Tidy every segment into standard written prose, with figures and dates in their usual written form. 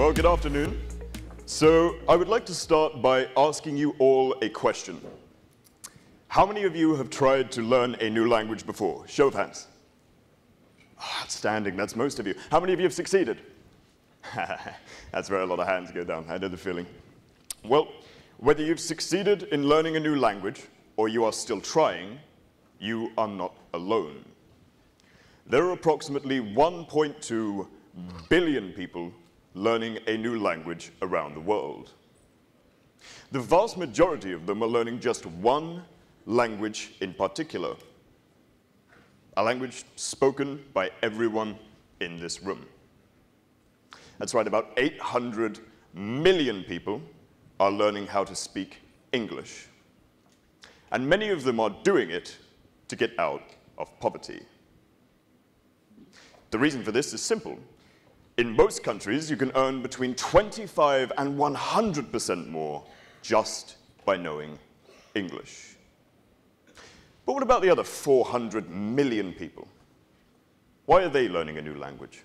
Well, good afternoon. So I would like to start by asking you all a question. How many of you have tried to learn a new language before? Show of hands. Oh, outstanding, that's most of you. How many of you have succeeded? That's where a lot of hands go down, I know the feeling. Well, whether you've succeeded in learning a new language or you are still trying, you are not alone. There are approximately 1.2 billion people learning a new language around the world. The vast majority of them are learning just one language in particular, a language spoken by everyone in this room. That's right, about 800 million people are learning how to speak English. And many of them are doing it to get out of poverty. The reason for this is simple. In most countries, you can earn between 25 and 100% more just by knowing English. But what about the other 400 million people? Why are they learning a new language?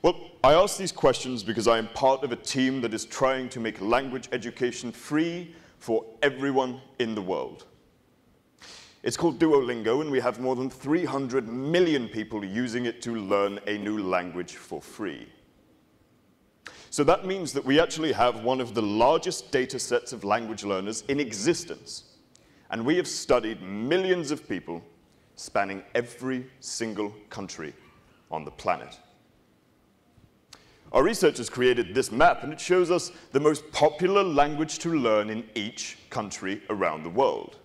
Well, I ask these questions because I am part of a team that is trying to make language education free for everyone in the world. It's called Duolingo, and we have more than 300 million people using it to learn a new language for free. So that means that we actually have one of the largest data sets of language learners in existence. And we have studied millions of people spanning every single country on the planet. Our researchers created this map, and it shows us the most popular language to learn in each country around the world.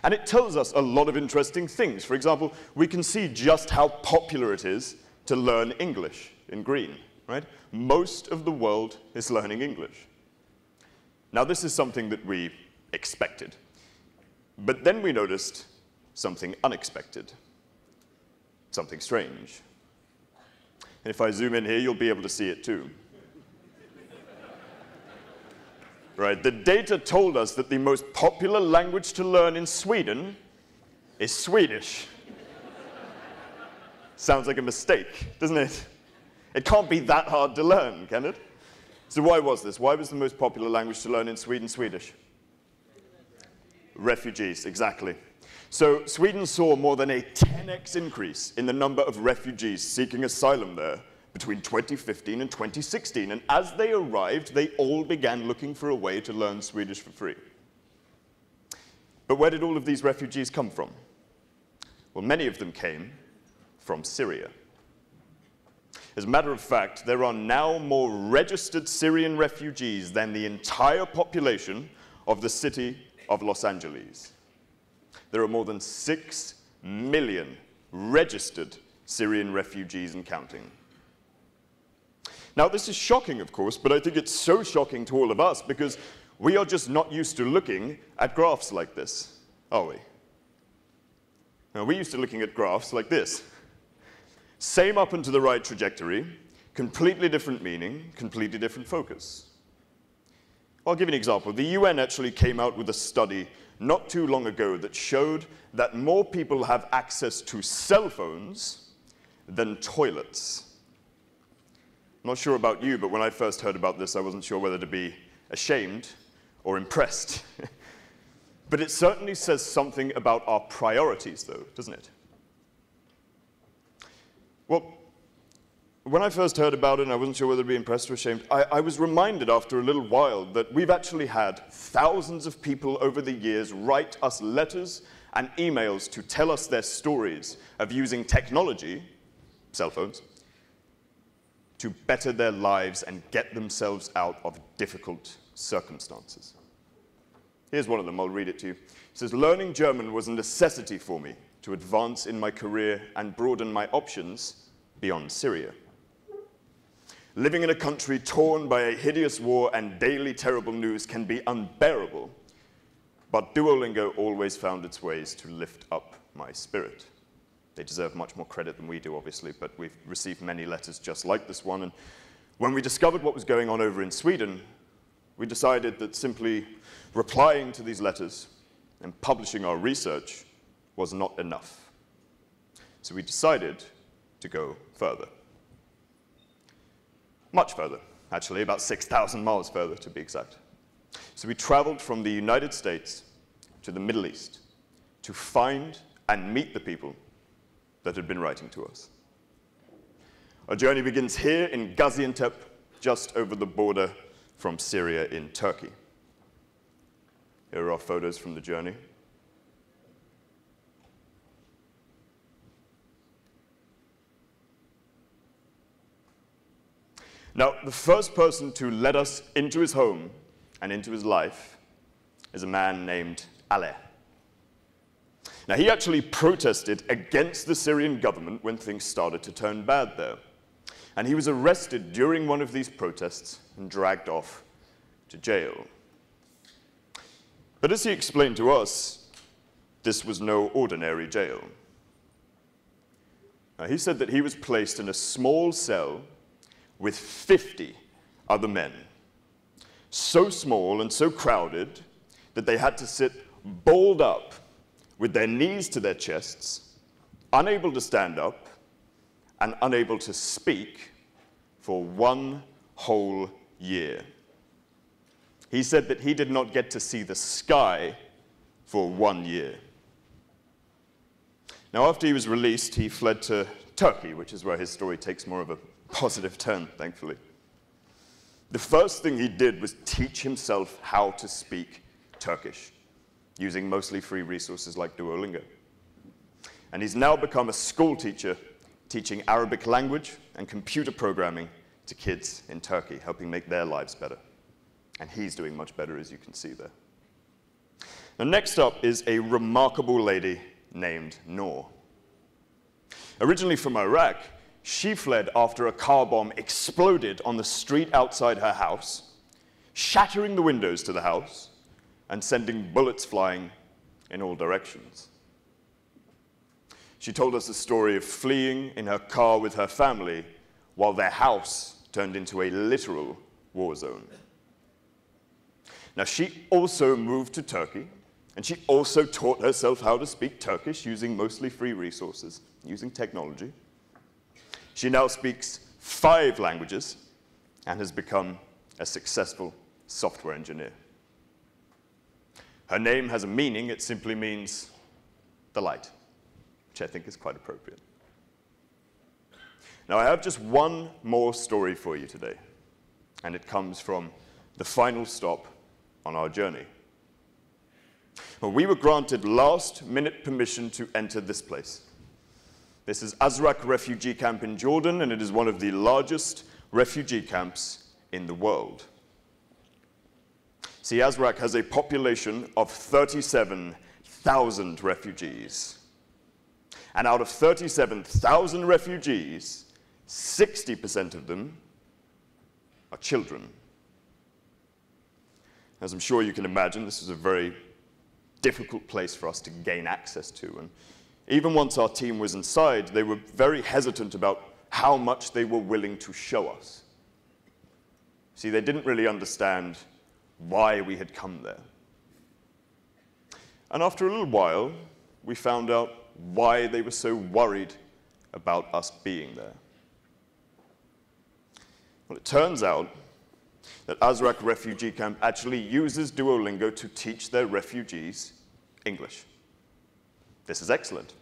And it tells us a lot of interesting things. For example, we can see just how popular it is to learn English in green, right? Most of the world is learning English. Now, this is something that we expected. But then we noticed something unexpected, something strange. And if I zoom in here, you'll be able to see it too. Right, the data told us that the most popular language to learn in Sweden is Swedish. Sounds like a mistake, doesn't it? It can't be that hard to learn, can it? So why was this? Why was the most popular language to learn in Sweden Swedish? Refugees, exactly. So Sweden saw more than a 10x increase in the number of refugees seeking asylum there between 2015 and 2016, and as they arrived, they all began looking for a way to learn Swedish for free. But where did all of these refugees come from? Well, many of them came from Syria. As a matter of fact, there are now more registered Syrian refugees than the entire population of the city of Los Angeles. There are more than 6 million registered Syrian refugees and counting. Now, this is shocking, of course, but I think it's so shocking to all of us because we are just not used to looking at graphs like this, are we? Now, we're used to looking at graphs like this. Same up and to the right trajectory, completely different meaning, completely different focus. I'll give you an example. The UN actually came out with a study not too long ago that showed that more people have access to cell phones than toilets. I'm not sure about you, but when I first heard about this, I wasn't sure whether to be ashamed or impressed. But it certainly says something about our priorities, though, doesn't it? Well, when I first heard about it, and I wasn't sure whether to be impressed or ashamed, I was reminded after a little while that we've actually had thousands of people over the years write us letters and emails to tell us their stories of using technology, cell phones, to better their lives and get themselves out of difficult circumstances. Here's one of them, I'll read it to you. It says, "Learning German was a necessity for me to advance in my career and broaden my options beyond Syria. Living in a country torn by a hideous war and daily terrible news can be unbearable, but Duolingo always found its ways to lift up my spirit." They deserve much more credit than we do, obviously, but we've received many letters just like this one. And when we discovered what was going on over in Sweden, we decided that simply replying to these letters and publishing our research was not enough. So we decided to go further. much further, actually, about 6,000 miles further to be exact. So we traveled from the United States to the Middle East to find and meet the people that had been writing to us. Our journey begins here in Gaziantep, just over the border from Syria in Turkey. Here are our photos from the journey. Now, the first person to let us into his home and into his life is a man named Ale. Now, he actually protested against the Syrian government when things started to turn bad there. And he was arrested during one of these protests and dragged off to jail. But as he explained to us, this was no ordinary jail. Now, he said that he was placed in a small cell with 50 other men, so small and so crowded that they had to sit balled up with their knees to their chests, unable to stand up, and unable to speak for 1 whole year. He said that he did not get to see the sky for 1 year. Now, after he was released, he fled to Turkey, which is where his story takes more of a positive turn, thankfully. The first thing he did was teach himself how to speak Turkish, using mostly free resources like Duolingo. And he's now become a school teacher, teaching Arabic language and computer programming to kids in Turkey, helping make their lives better. And he's doing much better, as you can see there. Now, next up is a remarkable lady named Noor. Originally from Iraq, she fled after a car bomb exploded on the street outside her house, shattering the windows to the house and sending bullets flying in all directions. She told us the story of fleeing in her car with her family while their house turned into a literal war zone. Now, she also moved to Turkey, and she also taught herself how to speak Turkish using mostly free resources, using technology. She now speaks 5 languages and has become a successful software engineer. Her name has a meaning. It simply means the light, which I think is quite appropriate. Now, I have just one more story for you today, and it comes from the final stop on our journey. Well, we were granted last-minute permission to enter this place. This is Azraq refugee camp in Jordan, and it is one of the largest refugee camps in the world. See, Azraq has a population of 37,000 refugees. And out of 37,000 refugees, 60% of them are children. As I'm sure you can imagine, this was a very difficult place for us to gain access to. And even once our team was inside, they were very hesitant about how much they were willing to show us. See, they didn't really understand why we had come there. And after a little while, we found out why they were so worried about us being there. Well, it turns out that Azraq refugee camp actually uses Duolingo to teach their refugees English. This is excellent.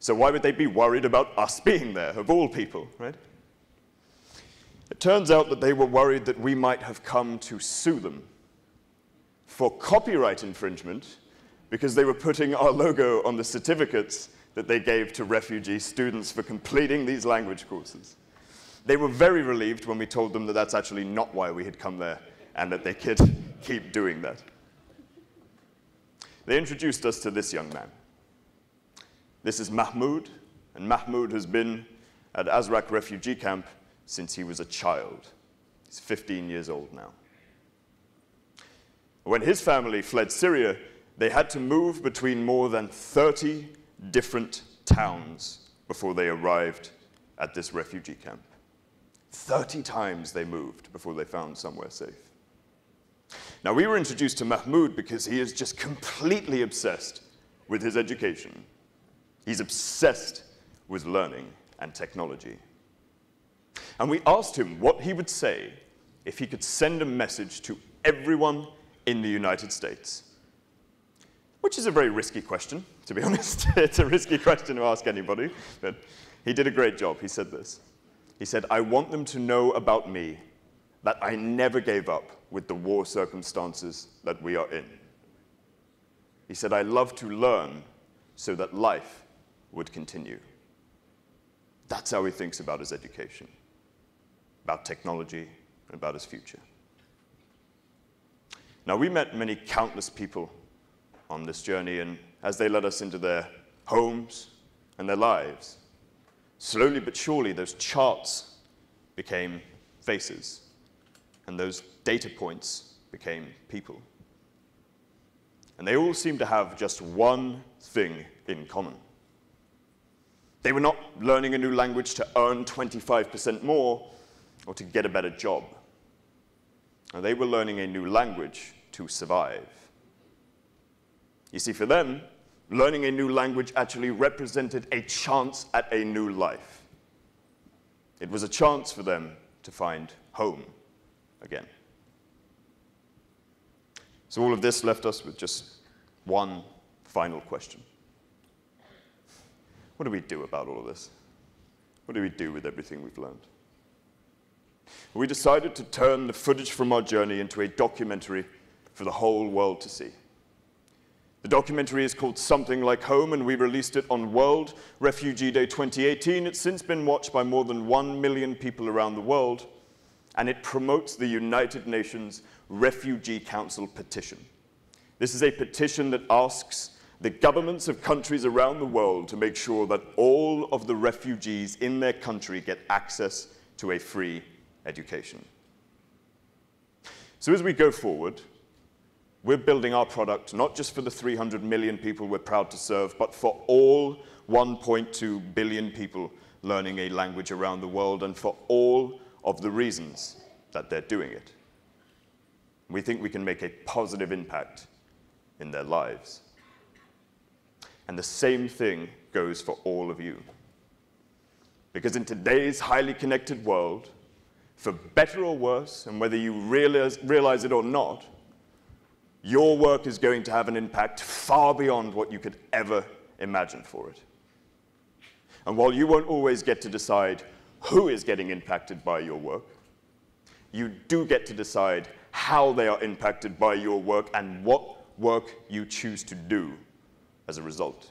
So why would they be worried about us being there, of all people, right? It turns out that they were worried that we might have come to sue them for copyright infringement because they were putting our logo on the certificates that they gave to refugee students for completing these language courses. They were very relieved when we told them that that's actually not why we had come there and that they could keep doing that. They introduced us to this young man. This is Mahmoud, and Mahmoud has been at Azraq refugee camp since he was a child. He's 15 years old now. When his family fled Syria, they had to move between more than 30 different towns before they arrived at this refugee camp. 30 times they moved before they found somewhere safe. Now, we were introduced to Mahmoud because he is just completely obsessed with his education. He's obsessed with learning and technology. And we asked him what he would say if he could send a message to everyone in the United States. Which is a very risky question, to be honest. It's a risky question to ask anybody, but he did a great job. He said this. He said, "I want them to know about me that I never gave up with the war circumstances that we are in." He said, "I love to learn so that life would continue." That's how he thinks about his education, about technology, and about his future. Now, we met many countless people on this journey, and as they led us into their homes and their lives, slowly but surely those charts became faces, and those data points became people. And they all seemed to have just one thing in common. They were not learning a new language to earn 25% more or to get a better job. No, they were learning a new language to survive. You see, for them, learning a new language actually represented a chance at a new life. It was a chance for them to find home again. So all of this left us with just one final question. What do we do about all of this? What do we do with everything we've learned? We decided to turn the footage from our journey into a documentary for the whole world to see. The documentary is called Something Like Home, and we released it on World Refugee Day 2018. It's since been watched by more than 1 million people around the world, and it promotes the United Nations Refugee Council petition. This is a petition that asks the governments of countries around the world to make sure that all of the refugees in their country get access to a free education. So as we go forward, we're building our product not just for the 300 million people we're proud to serve, but for all 1.2 billion people learning a language around the world, and for all of the reasons that they're doing it. We think we can make a positive impact in their lives. And the same thing goes for all of you. Because in today's highly connected world, for better or worse, and whether you realize it or not, your work is going to have an impact far beyond what you could ever imagine for it. And while you won't always get to decide who is getting impacted by your work, you do get to decide how they are impacted by your work and what work you choose to do as a result.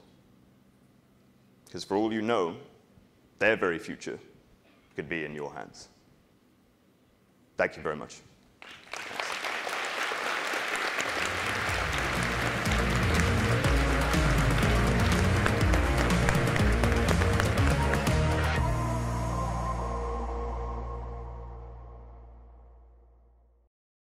Because for all you know, their very future could be in your hands. Thank you very much.